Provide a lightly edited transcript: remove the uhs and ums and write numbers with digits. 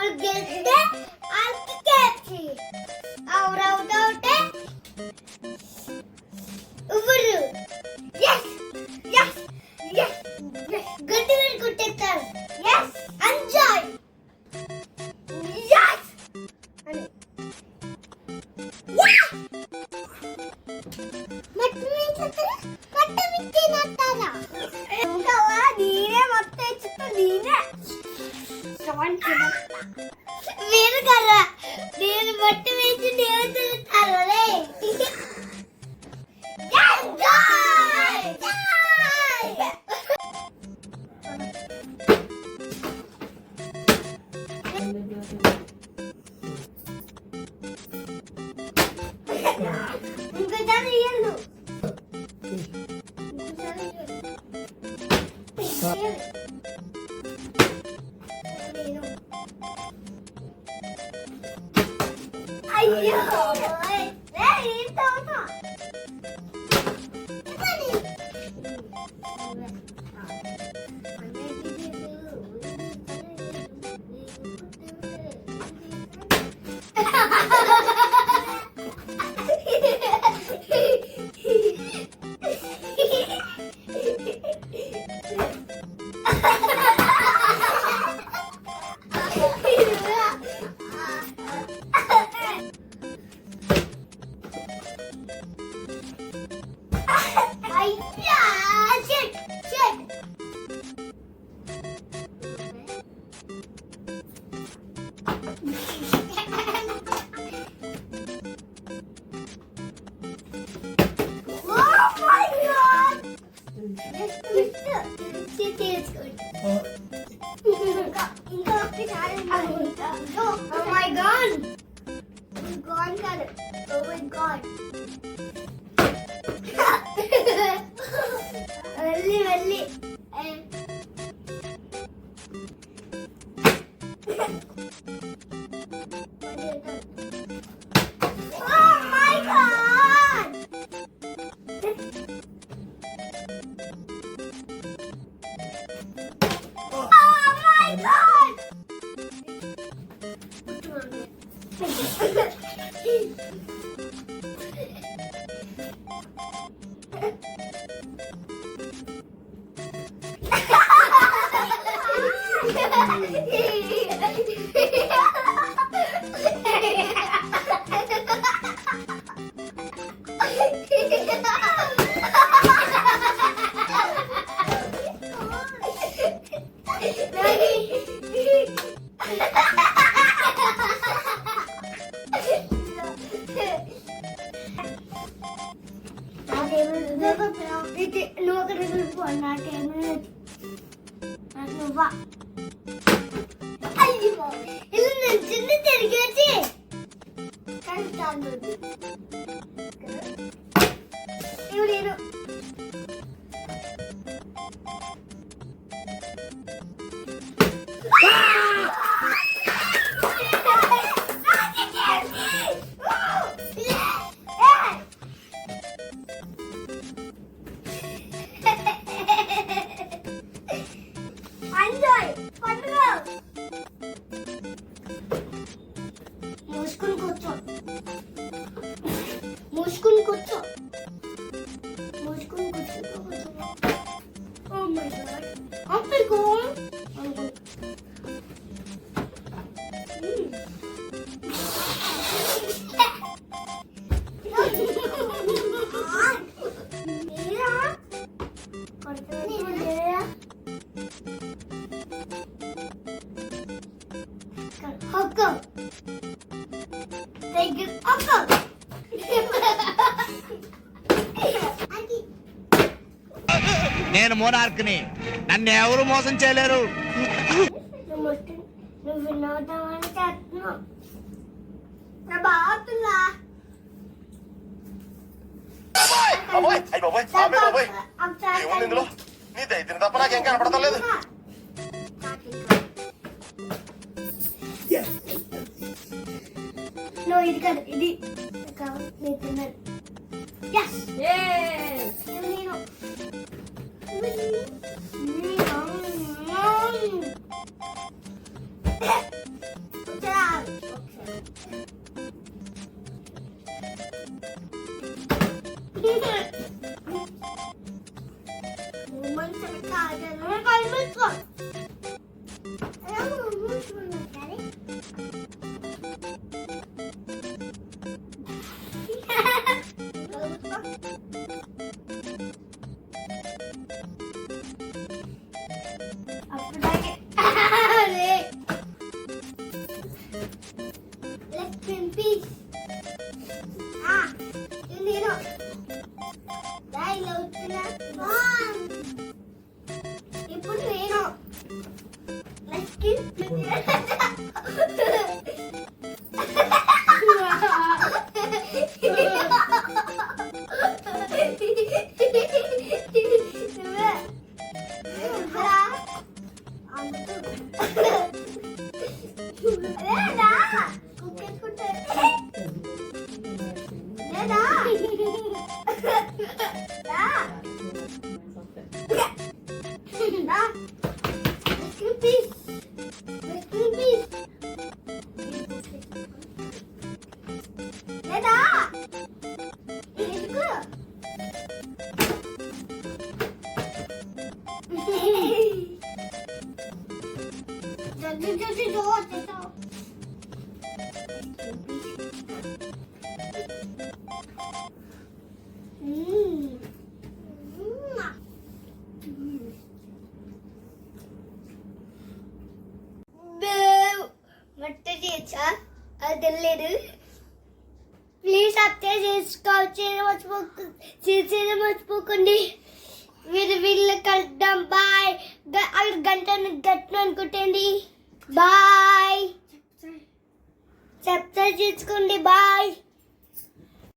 ఎవరు గెలిస్తే వాళ్ళకి క్యాప్చి అవుట్ అవుట్ అవుటే ఎవరు ఎస్ ఎస్ ఎస్ గట్టిగా కొట్టేస్తారు ఎస్ ఎంజాయ్ ఎస్ అని మట్టి మిట్టి నట్టారా ఇంకా నీరే మొత్తం ఇచ్చుతా నీరే మీరు కదా నేను మట్టి వేసి నేను తింటారు రే ఇంకోసారి ఇయ్యను అయ్యో Oh my god! Gone, got it. Oh my god. Velli. Oh my god! Oh my god! నువ్వా అయ్యో ఇలా నుంచి తిరిగేసి నేను మూసుకుని కూర్చో Oh my god. Oh my god. నేను మోనార్క్ని, నన్ను ఎవరు మోసం చేయలేరు. నువ్వు వినోదమని చేస్తున్నావు నా బాగుతుందా ఏముంది ఇందులో? నీ దైత్యం తప్ప నాకేం కనపడతలేదు. నువ్వు ఇది కాదు, ఇది తిన్నది. నేను Manchang kaga. Kalmat ko. Alam mo, gusto mo nangyari? Kalmat ko. After that, left in peace. Yun dito. Dahil load sila. Mom! Ipon nino. Let's keep వంట చేసా అది తెలియదు ప్లీజ్ సబ్స్క్రైబ్ చేసుకోవచ్చు మర్చిపోకండి వీళ్ళు కలుద్దాం బాయ్ అవి గంటను గట్టు అనుకుంటండి బాయ్ సబ్స్క్రైబ్ చేసుకోండి బాయ్